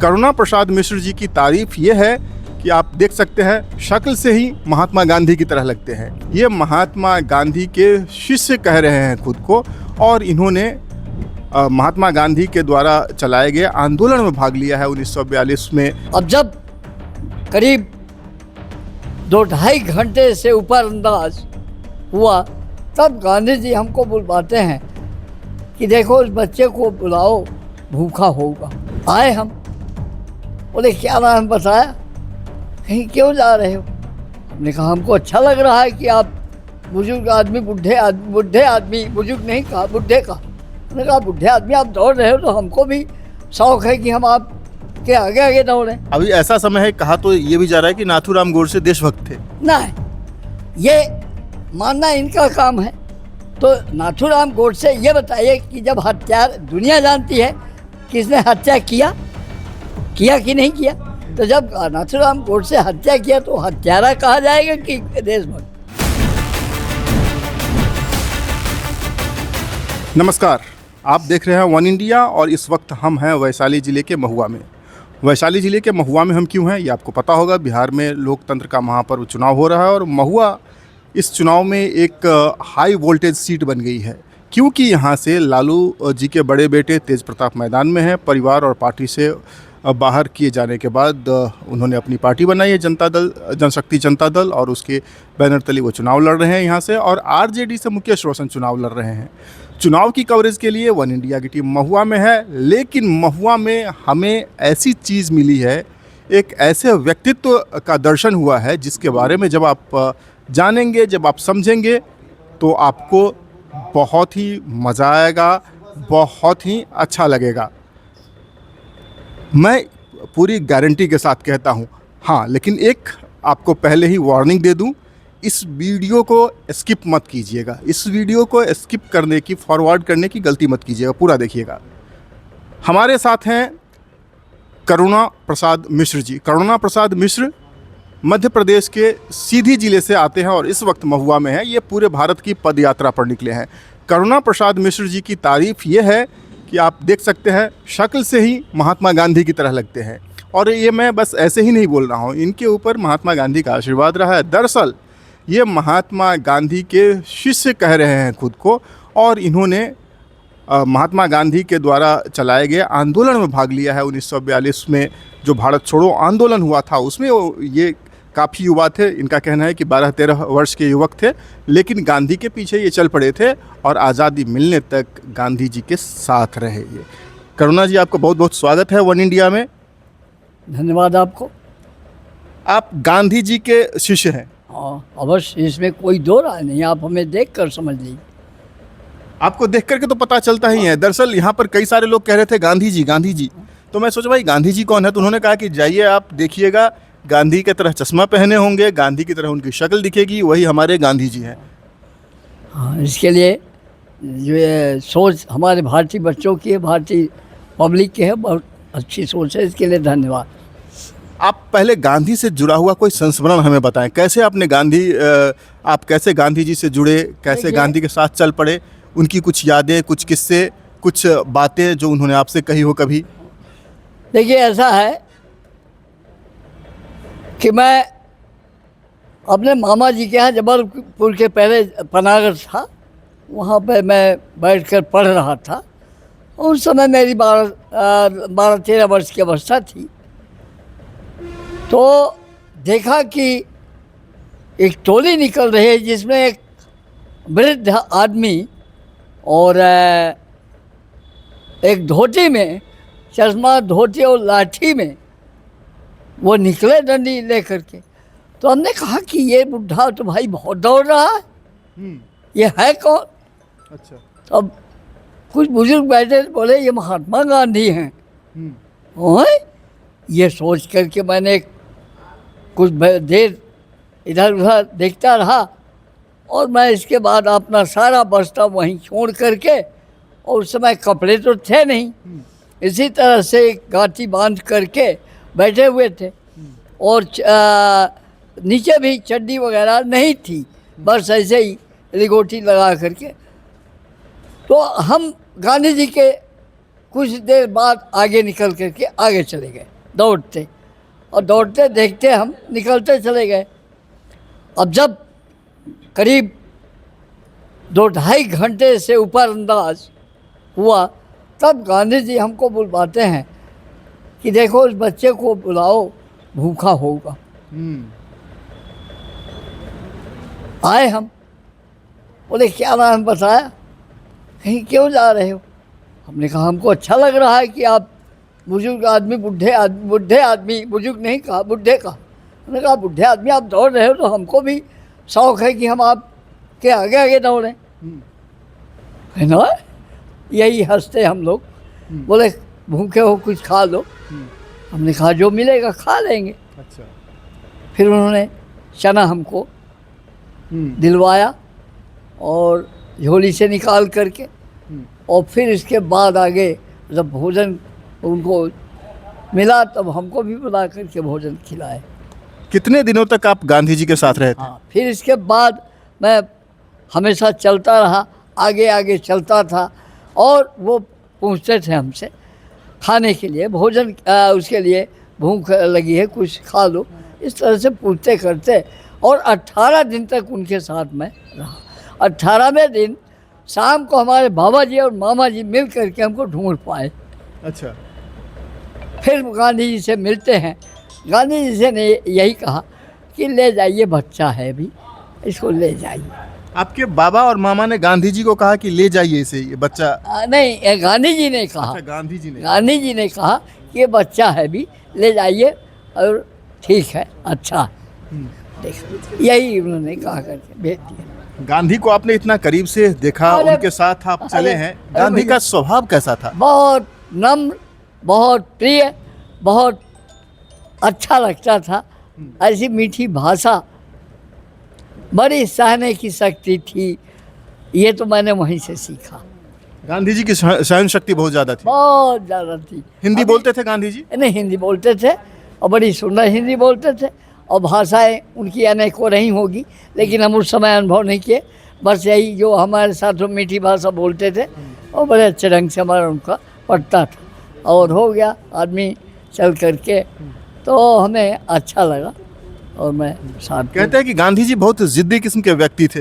करुणा प्रसाद मिश्र जी की तारीफ ये है कि आप देख सकते हैं शक्ल से ही महात्मा गांधी की तरह लगते हैं। ये महात्मा गांधी के शिष्य कह रहे हैं खुद को, और इन्होंने महात्मा गांधी के द्वारा चलाए गए आंदोलन में भाग लिया है 1942 में। अब जब करीब 2-2.5 घंटे से ऊपर अंदाज हुआ तब गांधी जी हमको बुलवाते हैं कि देखो इस बच्चे को बुलाओ, भूखा होगा। आए हम, बोले क्या नाम बताया, कहीं क्यों जा रहे हो? हमने कहा हमको अच्छा लग रहा है कि आप बुजुर्ग आदमी, बुढ़े आदमी, बुजुर्ग नहीं कहा, बुढ़े का। हमने कहा बुढ़े आदमी आप दौड़ रहे हो तो हमको भी शौक है कि हम आप के आगे आगे दौड़ें। अभी ऐसा समय है, कहा तो ये भी जा रहा है कि नाथूराम गोडसे देशभक्त थे। नहीं, ये मानना इनका काम है। तो नाथूराम गोडसे ये बताइए कि जब हत्यार दुनिया जानती है किसने हत्या किया कि नहीं किया, तो जब नाथूराम गोडसे हत्या किया तो हत्यारा कहा जाएगा कि देशभक्त? नमस्कार, आप देख रहे हैं वन इंडिया और इस वक्त हम हैं वैशाली ज़िले के महुआ में। वैशाली ज़िले के महुआ में हम क्यों हैं ये आपको पता होगा। बिहार में लोकतंत्र का महापर्व चुनाव हो रहा है और महुआ इस चुनाव में एक हाई वोल्टेज सीट बन गई है, क्योंकि यहाँ से लालू जी के बड़े बेटे तेज प्रताप मैदान में हैं। परिवार और पार्टी से बाहर किए जाने के बाद उन्होंने अपनी पार्टी बनाई है जनशक्ति जनता दल, और उसके बैनर तले वो चुनाव लड़ रहे हैं यहाँ से, और आरजेडी से मुकेश रोशन चुनाव लड़ रहे हैं। चुनाव की कवरेज के लिए वन इंडिया की टीम महुआ में है, लेकिन महुआ में हमें ऐसी चीज़ मिली है, एक ऐसे व्यक्तित्व का दर्शन हुआ है जिसके बारे में जब आप जानेंगे, जब आप समझेंगे तो आपको बहुत ही मज़ा आएगा, बहुत ही अच्छा लगेगा। मैं पूरी गारंटी के साथ कहता हूँ। हाँ, लेकिन एक आपको पहले ही वार्निंग दे दूँ, इस वीडियो को स्किप मत कीजिएगा। इस वीडियो को स्किप करने की, फॉरवर्ड करने की गलती मत कीजिएगा, पूरा देखिएगा। हमारे साथ हैं करुणा प्रसाद मिश्र जी। करुणा प्रसाद मिश्र मध्य प्रदेश के सीधी जिले से आते हैं और इस वक्त महुआ में हैं। ये पूरे भारत की पद यात्रा पर निकले हैं। करुणा प्रसाद मिश्र जी की तारीफ ये है कि आप देख सकते हैं शक्ल से ही महात्मा गांधी की तरह लगते हैं, और ये मैं बस ऐसे ही नहीं बोल रहा हूँ, इनके ऊपर महात्मा गांधी का आशीर्वाद रहा है। दरअसल ये महात्मा गांधी के शिष्य कह रहे हैं खुद को, और इन्होंने महात्मा गांधी के द्वारा चलाए गए आंदोलन में भाग लिया है 1942 में। जो भारत छोड़ो आंदोलन हुआ था उसमें ये काफ़ी युवा थे। इनका कहना है कि 12-13 वर्ष के युवक थे, लेकिन गांधी के पीछे ये चल पड़े थे और आज़ादी मिलने तक गांधी जी के साथ रहे। ये करुणा जी, आपका बहुत बहुत स्वागत है वन इंडिया में। धन्यवाद आपको। आप गांधी जी के शिष्य हैं। हाँ, अवश्य, इसमें कोई दो राय नहीं। आप हमें देख कर समझ लीजिए। आपको देख करके तो पता चलता ही है। दरअसल यहाँ पर कई सारे लोग कह रहे थे गांधी जी, तो मैं सोचा भाई गांधी जी कौन है, तो उन्होंने कहा कि जाइए आप देखिएगा, गांधी की तरह चश्मा पहने होंगे, गांधी की तरह उनकी शक्ल दिखेगी, वही हमारे गांधी जी हैं। हाँ, इसके लिए जो ये सोच हमारे भारतीय बच्चों की है, भारतीय पब्लिक की है, बहुत अच्छी सोच है। इसके लिए धन्यवाद। आप पहले गांधी से जुड़ा हुआ कोई संस्मरण हमें बताएं। कैसे आपने आप कैसे गांधी जी से जुड़े, कैसे गांधी के साथ चल पड़े, उनकी कुछ यादें, कुछ किस्से, कुछ बातें जो उन्होंने आपसे कही हो कभी। देखिए, ऐसा है कि मैं अपने मामा जी के यहाँ जबलपुर के पहले पनागढ़ था, वहाँ पे मैं बैठकर पढ़ रहा था। उस समय मेरी 12-13 वर्ष की अवस्था थी। तो देखा कि एक टोली निकल रही है जिसमें एक वृद्ध आदमी और एक धोती में, चश्मा, धोती और लाठी में वो निकले डंडी लेकर के। तो हमने कहा कि ये बुढ़ा तो भाई बहुत दौड़ रहा है, ये है कौन? अच्छा। तब कुछ बुजुर्ग बैठे, बोले ये महात्मा गांधी हैं। ओए, ये सोच करके मैंने कुछ देर इधर उधर देखता रहा, और मैं इसके बाद अपना सारा बस्ता वहीं छोड़ करके, और उस समय कपड़े तो थे नहीं, इसी तरह से गांठी बांध करके बैठे हुए थे, और नीचे भी चड्डी वगैरह नहीं थी, बस ऐसे ही लिगोटी लगा करके। तो हम गांधी जी के कुछ देर बाद आगे निकल करके आगे चले गए दौड़ते, और दौड़ते देखते हम निकलते चले गए। अब जब करीब 2-2.5 घंटे से ऊपर अंदाज हुआ, तब गांधी जी हमको बुलवाते हैं कि देखो उस बच्चे को बुलाओ, भूखा होगा। आए हम, बोले क्या नाम बताया, कहीं क्यों जा रहे हो? हमने कहा हमको अच्छा लग रहा है कि आप बुजुर्ग आदमी, बुढ़े आदमी, बुजुर्ग नहीं कहा, बुढ़े कहा। हमने कहा बुढ़े आदमी आप दौड़ रहे हो तो हमको भी शौक़ है कि हम आपके आगे आगे दौड़ें, है ना। यही हंसते हम लोग। बोले भूखे हो कुछ खा लो। हमने कहा जो मिलेगा खा लेंगे। अच्छा। फिर उन्होंने चना हमको दिलवाया और झोली से निकाल करके, और फिर इसके बाद आगे जब भोजन उनको मिला तब हमको भी बुला करके भोजन खिलाए। कितने दिनों तक आप गांधी जी के साथ रहे थे? हाँ, फिर इसके बाद मैं हमेशा चलता रहा, आगे आगे चलता था, और वो पूछते थे हमसे खाने के लिए, भोजन उसके लिए भूख लगी है कुछ खा लो, इस तरह से पूछते करते, और 18 दिन तक उनके साथ मैं रहा। 18वें दिन शाम को हमारे बाबा जी और मामा जी मिल करके हमको ढूंढ पाए। अच्छा। फिर गांधी जी से मिलते हैं। गांधी जी से ने यही कहा कि ले जाइए, बच्चा है भी, इसको ले जाइए। आपके बाबा और मामा ने गांधी जी को कहा कि ले जाइए इसे, ये बच्चा? नहीं, गांधी जी ने कहा। अच्छा, गांधी जी ने कहा कि ये बच्चा है भी, ले जाइए, और ठीक है, अच्छा है। देखो यही उन्होंने कहा करके भेज दिया। गांधी को आपने इतना करीब से देखा, उनके साथ आप चले हैं, गांधी का स्वभाव कैसा था? बहुत नम्र, बहुत प्रिय, बहुत अच्छा लगता था। ऐसी मीठी भाषा, बड़ी सहने की शक्ति थी, ये तो मैंने वहीं से सीखा। गांधी जी की सहन शक्ति बहुत ज़्यादा थी। बहुत ज़्यादा थी। हिंदी बोलते थे गांधी जी? नहीं, हिंदी बोलते थे, और बड़ी सुंदर हिंदी बोलते थे, और भाषाएं उनकी अनेकों रही होगी, लेकिन हम उस समय अनुभव नहीं किए। बस यही जो हमारे साथ वो मीठी भाषा बोलते थे, और बड़े अच्छे ढंग से हमारा उनका पड़ता था, और हो गया आदमी चल करके, तो हमें अच्छा लगा। और मैं साथ कहते हैं कि गांधी जी बहुत जिद्दी किस्म के व्यक्ति थे।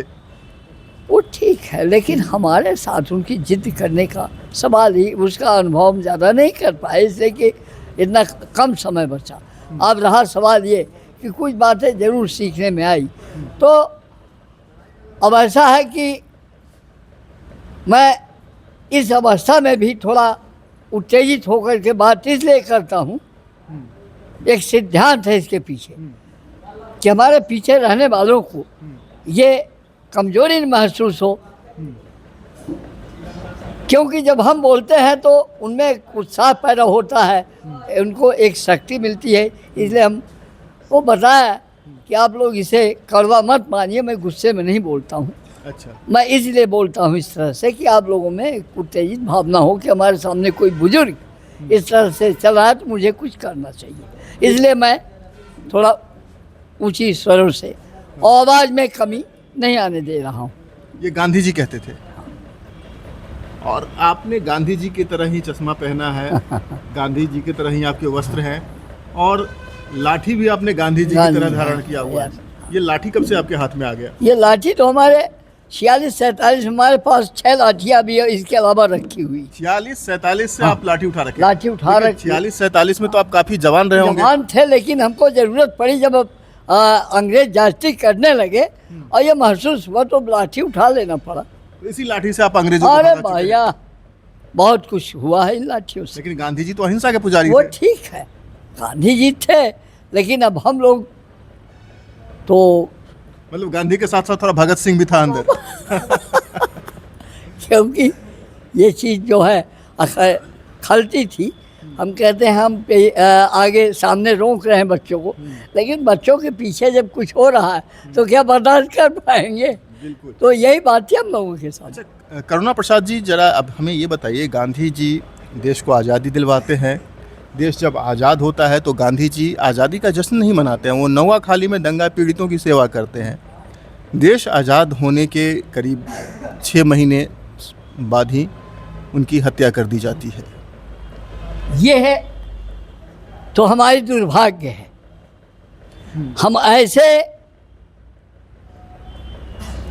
वो ठीक है, लेकिन हमारे साथ उनकी जिद करने का सवाल ही, उसका अनुभव हम ज़्यादा नहीं कर पाए, इसलिए कि इतना कम समय बचा। अब रहा सवाल ये कि कुछ बातें ज़रूर सीखने में आई। तो अब ऐसा है कि मैं इस अवस्था में भी थोड़ा उत्तेजित होकर के बात इसलिए करता हूँ, एक सिद्धांत है इसके पीछे, कि हमारे पीछे रहने वालों को ये कमजोरी महसूस हो, क्योंकि जब हम बोलते हैं तो उनमें उत्साह पैदा होता है, उनको एक शक्ति मिलती है। इसलिए हम वो बताया कि आप लोग इसे कड़वा मत मानिए, मैं गुस्से में नहीं बोलता हूँ। अच्छा। मैं इसलिए बोलता हूँ इस तरह से कि आप लोगों में एक उत्तेजित भावना हो कि हमारे सामने कोई बुजुर्ग इस तरह से चल रहा है तो मुझे कुछ करना चाहिए। इसलिए मैं थोड़ा ऊंची स्वरों से और आवाज़ में कमी नहीं आने दे रहा हूँ। ये गांधी जी कहते थे। और आपने गांधी जी की तरह ही चश्मा पहना है, गांधी जी की तरह ही आपके वस्त्र हैं, और लाठी भी आपने गांधी जी की तरह धारण किया हुआ है। ये लाठी कब से आपके हाथ में आ गया? ये लाठी तो हमारे 46-47 हमारे पास 6 लाठियाँ भी है, इसके अलावा रखी हुई। 46-47 से आप लाठी उठा रखे? लाठी उठा रखी। 46-47 में तो आप काफी जवान रहे होंगे। जवान थे, लेकिन हमको जरूरत पड़ी जब अंग्रेज जाति करने लगे और ये महसूस हुआ तो लाठी उठा लेना पड़ा। इसी लाठी से आप अंग्रेजों को अरे भगा चुके हैं। भैया बहुत कुछ हुआ है इन लाठियों से। लेकिन गांधी जी तो अहिंसा के पुजारी वो थे। ठीक है, गांधी जी थे, लेकिन अब हम लोग तो मतलब गांधी के साथ साथ थोड़ा भगत सिंह भी था अंदर। क्योंकि ये चीज़ जो है खलती थी। हम कहते हैं हम आगे सामने रोक रहे हैं बच्चों को, लेकिन बच्चों के पीछे जब कुछ हो रहा है तो क्या बर्दाश्त कर पाएंगे? बिल्कुल। तो यही बात है हम लोगों के साथ। अच्छा, करुणा प्रसाद जी, जरा अब हमें ये बताइए, गांधी जी देश को आज़ादी दिलवाते हैं। देश जब आज़ाद होता है तो गांधी जी आज़ादी का जश्न नहीं मनाते हैं, वो नौखाली में दंगा पीड़ितों की सेवा करते हैं। देश आज़ाद होने के करीब 6 महीने बाद ही उनकी हत्या कर दी जाती है। ये है तो हमारी दुर्भाग्य है। हम ऐसे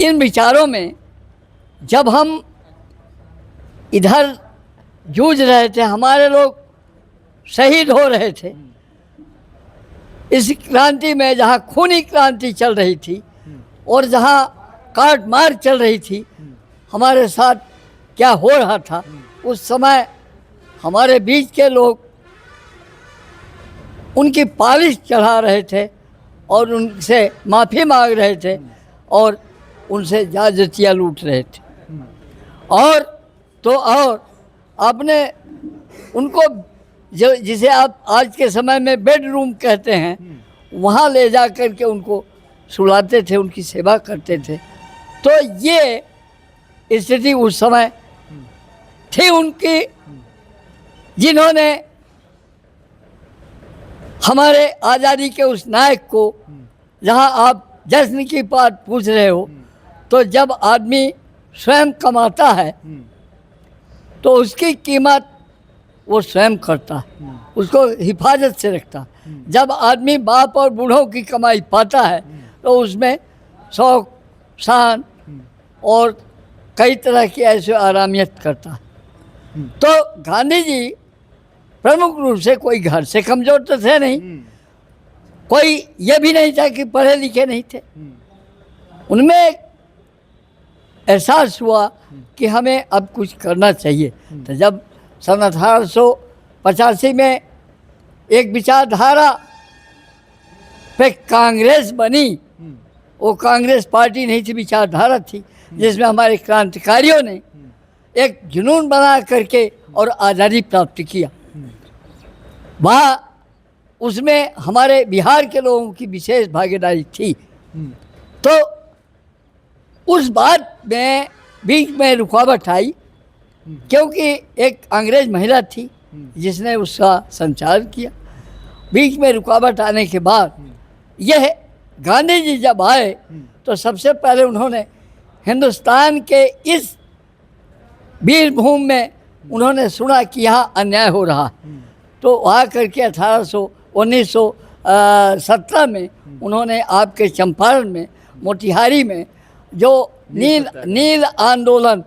इन विचारों में जब हम इधर जूझ रहे थे, हमारे लोग शहीद हो रहे थे, इस क्रांति में जहाँ खूनी क्रांति चल रही थी और जहाँ काट मार चल रही थी, हमारे साथ क्या हो रहा था, उस समय हमारे बीच के लोग उनकी पालिश चढ़ा रहे थे और उनसे माफ़ी मांग रहे थे और उनसे जायज़तियाँ लूट रहे थे। और तो और आपने उनको जो जिसे आप आज के समय में बेडरूम कहते हैं, वहाँ ले जा कर के उनको सुलाते थे, उनकी सेवा करते थे। तो ये स्थिति उस समय थी उनकी, जिन्होंने हमारे आज़ादी के उस नायक को, जहाँ आप जश्न की बात पूछ रहे हो, तो जब आदमी स्वयं कमाता है तो उसकी कीमत वो स्वयं करता है, उसको हिफाजत से रखता है। जब आदमी बाप और बूढ़ों की कमाई पाता है तो उसमें शौक, शान और कई तरह की ऐसे आरामियत करता है। तो गांधी जी प्रमुख रूप से कोई घर से कमज़ोर तो थे नहीं, कोई ये भी नहीं था कि पढ़े लिखे नहीं थे। उनमें एक एहसास हुआ कि हमें अब कुछ करना चाहिए। तो जब सन 1885 में एक विचारधारा पे कांग्रेस बनी, वो कांग्रेस पार्टी नहीं थी, विचारधारा थी, जिसमें हमारे क्रांतिकारियों ने एक जुनून बना करके और आज़ादी प्राप्त किया। वहाँ उसमें हमारे बिहार के लोगों की विशेष भागीदारी थी। तो उस बात में बीच में रुकावट आई, क्योंकि एक अंग्रेज महिला थी जिसने उसका संचार किया। बीच में रुकावट आने के बाद यह गांधी जी जब आए तो सबसे पहले उन्होंने हिंदुस्तान के इस वीरभूमि में उन्होंने सुना कि यहाँ अन्याय हो रहा है। तो वहाँ करके 1917 में उन्होंने आपके चंपारण में, मोतिहारी में जो नील आंदोलन,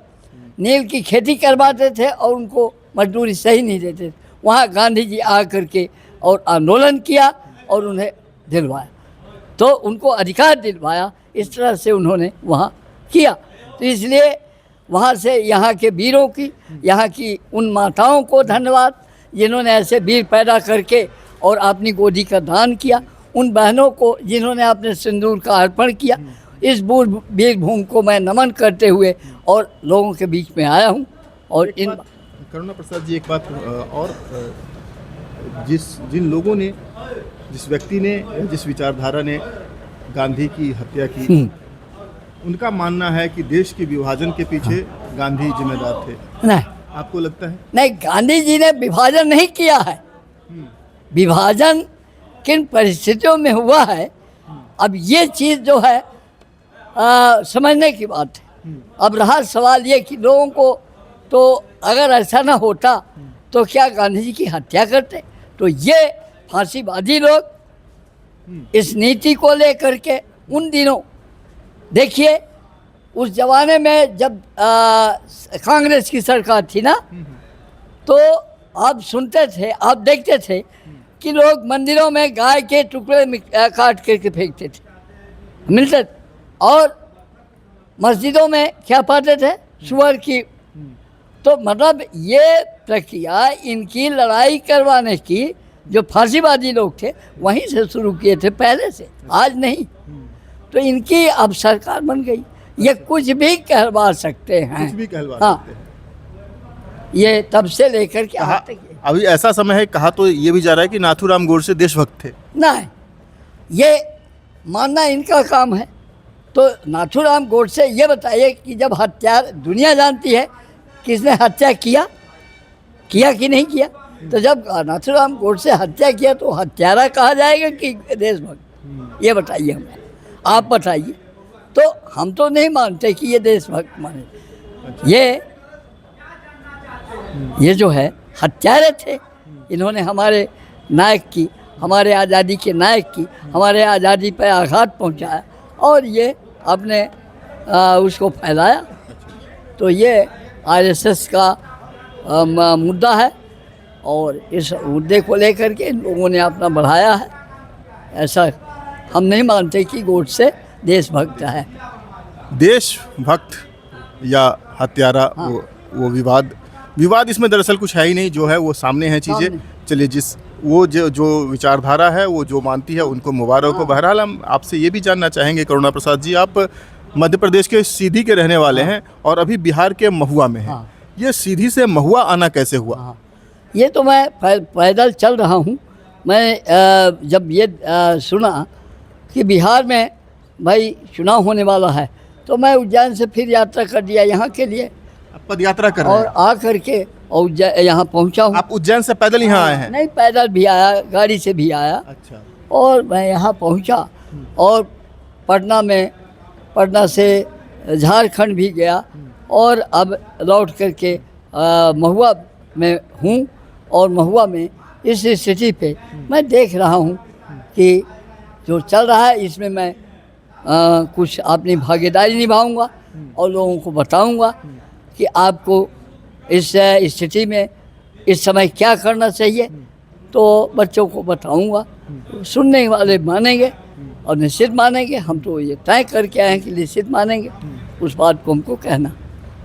नील की खेती करवाते थे और उनको मजदूरी सही नहीं देते थे, वहाँ गांधी जी आ करके और आंदोलन किया और उन्हें दिलवाया, तो उनको अधिकार दिलवाया। इस तरह से उन्होंने वहाँ किया। तो इसलिए वहाँ से यहाँ के वीरों की, यहाँ की उन माताओं को धन्यवाद जिन्होंने ऐसे वीर पैदा करके और अपनी गोदी का दान किया, उन बहनों को जिन्होंने अपने सिंदूर का अर्पण किया। इस वीरभूमि को मैं नमन करते हुए और लोगों के बीच में आया हूँ। और इन करुणा प्रसाद जी, एक बात और, जिन लोगों ने, जिस व्यक्ति ने, जिस विचारधारा ने गांधी की हत्या की, उनका मानना है कि देश के विभाजन के पीछे गांधी जिम्मेदार थे। नहीं, आपको लगता है? नहीं, गांधी जी ने विभाजन नहीं किया है। विभाजन किन परिस्थितियों में हुआ है, अब ये चीज़ जो है समझने की बात है। अब रहा सवाल ये कि लोगों को, तो अगर ऐसा ना होता तो क्या गांधी जी की हत्या करते? तो ये फांसीवादी लोग इस नीति को लेकर के उन दिनों, देखिए उस जमाने में जब कांग्रेस की सरकार थी ना, तो आप सुनते थे, आप देखते थे कि लोग मंदिरों में गाय के टुकड़े काट करके फेंकते थे, मिलते थे, और मस्जिदों में क्या पाते थे? सुअर की। तो मतलब ये प्रक्रिया इनकी लड़ाई करवाने की जो फांसीवादी लोग थे वहीं से शुरू किए थे, पहले से, आज नहीं। तो इनकी अब सरकार बन गई, ये कुछ भी कहलवा सकते हैं, कुछ भी कहलवा सकते हैं। ये तब से लेकर के आज तक। अभी ऐसा समय है, कहा तो ये भी जा रहा है कि नाथूराम गोडसे देशभक्त थे। नहीं, ये मानना इनका काम है। तो नाथूराम गोडसे, ये बताइए कि जब हत्या, दुनिया जानती है किसने हत्या किया कि नहीं किया, तो जब नाथूराम गोडसे हत्या किया तो हत्यारा कहा जाएगा कि देशभक्त? ये बताइए हमें, आप बताइए। तो हम तो नहीं मानते कि ये देशभक्त माने। ये जो है हत्यारे थे, इन्होंने हमारे नायक की, हमारे आज़ादी के नायक की, हमारे आज़ादी पर आघात पहुंचाया और ये अपने उसको फैलाया। तो ये आरएसएस का मुद्दा है और इस मुद्दे को लेकर के इन लोगों ने अपना बढ़ाया है। ऐसा हम नहीं मानते कि गोडसे देशभक्त है। देशभक्त या हत्यारा, हाँ। वो विवाद इसमें दरअसल कुछ है ही नहीं, जो है वो सामने है चीज़ें। सामने। चलिए, वो जो विचारधारा है, वो जो मानती है, उनको मुबारक हो। बहरहाल हम आपसे ये भी जानना चाहेंगे करुणा प्रसाद जी, आप मध्य प्रदेश के सीधी के रहने वाले हैं और अभी बिहार के महुआ में हैं। हाँ। ये सीधी से महुआ आना कैसे हुआ? हाँ, ये तो मैं पैदल चल रहा हूँ। मैं जब ये सुना कि बिहार में भाई चुनाव होने वाला है तो मैं उज्जैन से फिर यात्रा कर दिया यहाँ के लिए आप पद यात्रा कर रहे और हैं? आ करके और यहाँ पहुँचा हूँ। आप उज्जैन से पैदल यहाँ आए हैं? नहीं, पैदल भी आया, गाड़ी से भी आया अच्छा। और मैं यहाँ पहुँचा और पटना से झारखंड भी गया और अब लौट करके महुआ में हूँ और महुआ में इस स्थिति पे मैं देख रहा हूँ कि जो चल रहा है इसमें मैं कुछ अपनी भागीदारी निभाऊंगा और लोगों को बताऊंगा कि आपको इस स्थिति में इस समय क्या करना चाहिए। तो बच्चों को बताऊंगा, सुनने वाले मानेंगे और निश्चित मानेंगे। हम तो ये तय करके आए हैं कि निश्चित मानेंगे, उस बात को हमको कहना।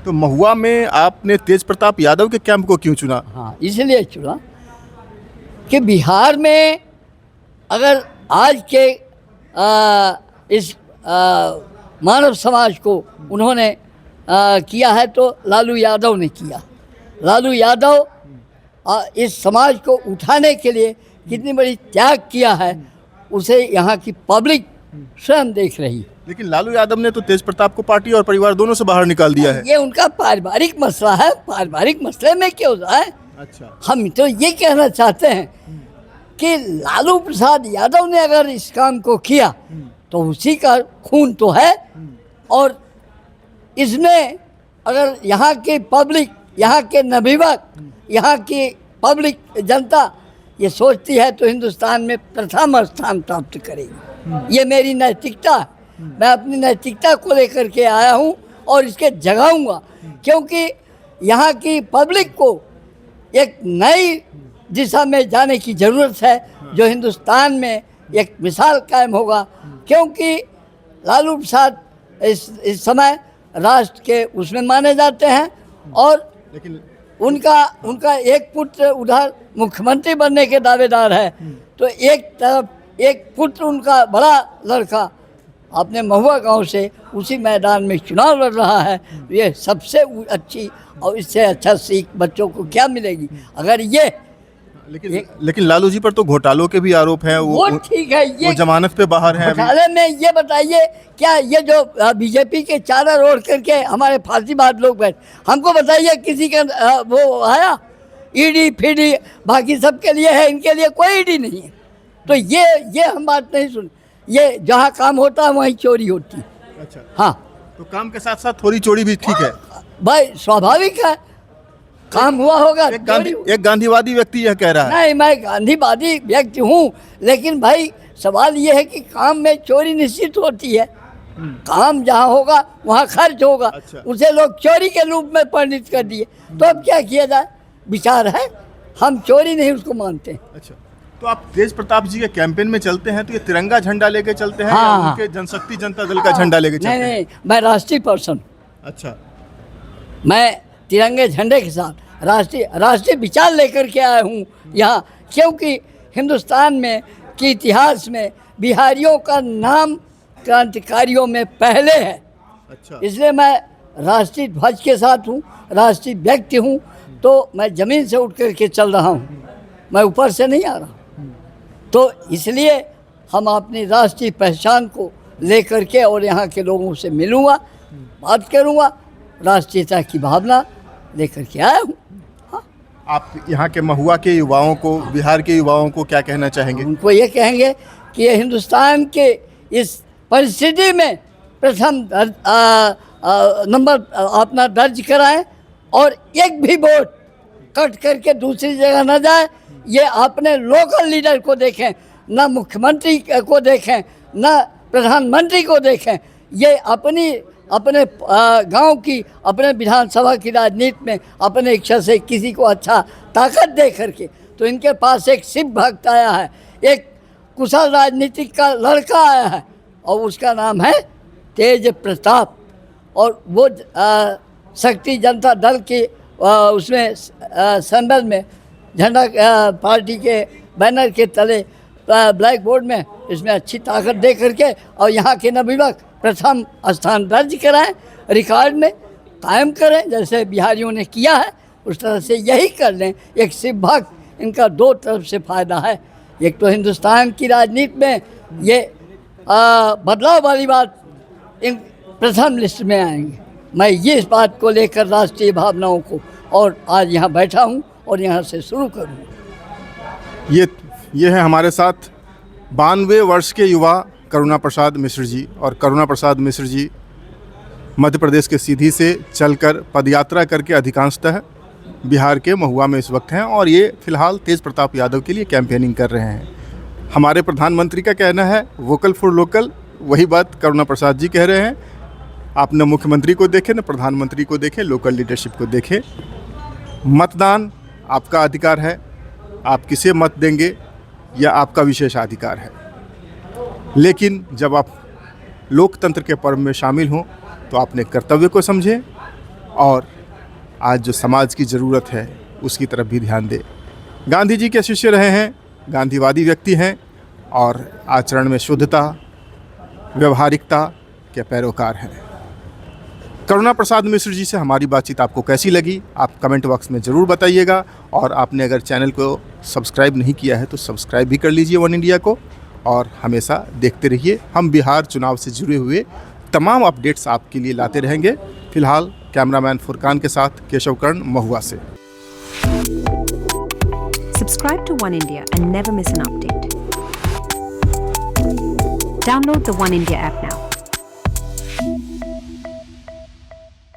तो महुआ में आपने तेज प्रताप यादव के कैंप को क्यों चुना? हाँ, इसलिए चुना कि बिहार में अगर आज के इस मानव समाज को उन्होंने किया है तो लालू यादव ने किया। लालू यादव इस समाज को उठाने के लिए कितनी बड़ी त्याग किया है उसे यहाँ की पब्लिक स्वयं देख रही है। लेकिन लालू यादव ने तो तेज प्रताप को पार्टी और परिवार दोनों से बाहर निकाल दिया है। ये उनका पारिवारिक मसला है, पारिवारिक मसले में क्यों जाए। अच्छा। हम तो ये कहना चाहते हैं कि लालू प्रसाद यादव ने अगर इस काम को किया तो उसी का खून तो है और इसमें अगर यहाँ की पब्लिक, यहाँ के नवयुवक, यहाँ की पब्लिक जनता ये सोचती है तो हिंदुस्तान में प्रथम स्थान प्राप्त करेगी। ये मेरी नैतिकता है। मैं अपनी नैतिकता को लेकर के आया हूँ और इसके जगाऊंगा क्योंकि यहाँ की पब्लिक को एक नई दिशा में जाने की ज़रूरत है जो हिंदुस्तान में एक मिसाल कायम होगा। क्योंकि लालू प्रसाद इस समय राष्ट्र के उसमें माने जाते हैं और लेकिन उनका एक पुत्र उधर मुख्यमंत्री बनने के दावेदार है तो एक तरफ एक पुत्र उनका बड़ा लड़का अपने महुआ गांव से उसी मैदान में चुनाव लड़ रहा है। ये सबसे अच्छी और इससे अच्छा सीख बच्चों को क्या मिलेगी अगर ये। लेकिन लालू जी पर तो घोटालों के भी आरोप हैं। वो ठीक है, ये वो जमानत पे बाहर हैं। घोटाले में ये बताइए क्या ये जो बीजेपी के चादर ओढ़ करके हमारे फांसीबाज लोग बैठ, हमको बताइए किसी का वो आया ईडी फीडी बाकी सबके लिए है, इनके लिए कोई ईडी नहीं है। तो ये हम बात नहीं सुन। ये जहाँ काम होता है वहीं चोरी होती है। अच्छा। हाँ, तो काम के साथ साथ थोड़ी चोरी भी ठीक है भाई, स्वाभाविक है। काम हुआ होगा। एक गांधीवादी व्यक्ति यह कह रहा है। नहीं, मैं गांधीवादी व्यक्ति हूँ लेकिन भाई सवाल ये है कि काम में चोरी निश्चित होती है। काम जहाँ होगा वहाँ खर्च होगा। अच्छा। उसे लोग चोरी के रूप में परिणित कर दिए तो अब क्या किया जाए। विचार है, हम चोरी नहीं उसको मानते। अच्छा, तो आप तेज प्रताप जी के कैंपेन में चलते हैं तो ये तिरंगा झंडा लेके चलते हैं हाँ, या उनके जनशक्ति जनता दल का झंडा लेके चलते हैं? नहीं, मैं राष्ट्रीय पर्सन। अच्छा। मैं तिरंगे झंडे के साथ राष्ट्रीय विचार लेकर के आया हूँ यहाँ, क्योंकि हिंदुस्तान में के इतिहास में बिहारियों का नाम क्रांतिकारियों में पहले है। अच्छा। इसलिए मैं राष्ट्रीय ध्वज के साथ हूँ, राष्ट्रीय व्यक्ति हूँ, तो मैं ज़मीन से उठ कर के चल रहा हूँ, मैं ऊपर से नहीं आ रहा। तो इसलिए हम अपनी राष्ट्रीय पहचान को लेकर के और यहाँ के लोगों से मिलूँगा, बात करूँगा, राष्ट्रीयता की भावना लेकर के आया हूँ। हाँ। आप यहाँ के महुआ के युवाओं को, बिहार के युवाओं को क्या कहना चाहेंगे? उनको ये कहेंगे कि ये हिंदुस्तान के इस परिस्थिति में प्रथम नंबर अपना दर्ज कराएं और एक भी वोट कट करके दूसरी जगह न जाए। ये अपने लोकल लीडर को देखें, ना मुख्यमंत्री को देखें, ना प्रधानमंत्री को देखें। ये अपने गांव की, अपने विधानसभा की राजनीति में अपने इच्छा से किसी को अच्छा ताकत दे करके, तो इनके पास एक शिव भक्त आया है, एक कुशल राजनीतिक का लड़का आया है और उसका नाम है तेज प्रताप। और वो शक्ति जनता दल के उसमें संसद में झंडा पार्टी के बैनर के तले ब्लैक बोर्ड में इसमें अच्छी ताकत दे करके और यहाँ के नवयुवक प्रथम स्थान दर्ज कराएं, रिकॉर्ड में कायम करें, जैसे बिहारियों ने किया है उस तरह से यही कर लें। एक शिव भक्त, इनका दो तरफ से फ़ायदा है। एक तो हिंदुस्तान की राजनीति में ये बदलाव वाली बात, इन प्रथम लिस्ट में आएंगे। मैं ये इस बात को लेकर राष्ट्रीय भावनाओं को और आज यहाँ बैठा हूँ और यहाँ से शुरू करूँगा। ये है हमारे साथ 92 वर्ष के युवा करुणा प्रसाद मिश्र जी। और करुणा प्रसाद मिश्र जी मध्य प्रदेश के सीधी से चलकर पदयात्रा करके अधिकांशतः बिहार के महुआ में इस वक्त हैं और ये फ़िलहाल तेज प्रताप यादव के लिए कैंपेनिंग कर रहे हैं। हमारे प्रधानमंत्री का कहना है वोकल फॉर लोकल, वही बात करुणा प्रसाद जी कह रहे हैं। आप न मुख्यमंत्री को देखें, न प्रधानमंत्री को देखें, लोकल लीडरशिप को देखें। मतदान आपका अधिकार है, आप किसे मत देंगे यह आपका विशेषाधिकार है। लेकिन जब आप लोकतंत्र के पर्व में शामिल हों तो अपने कर्तव्य को समझें और आज जो समाज की ज़रूरत है उसकी तरफ भी ध्यान दें। गांधी जी के शिष्य रहे हैं, गांधीवादी व्यक्ति हैं और आचरण में शुद्धता, व्यवहारिकता के पैरोकार हैं। करुणा प्रसाद मिश्र जी से हमारी बातचीत आपको कैसी लगी आप कमेंट बॉक्स में ज़रूर बताइएगा। और आपने अगर चैनल को सब्सक्राइब नहीं किया है तो सब्सक्राइब भी कर लीजिए वन इंडिया को और हमेशा देखते रहिए। हम बिहार चुनाव से जुड़े हुए तमाम अपडेट्स आपके लिए लाते रहेंगे। फिलहाल कैमरामैन फुरकान के साथ केशव कर्ण, महुआ से। Subscribe to One India and never miss an update. Download the One India app now.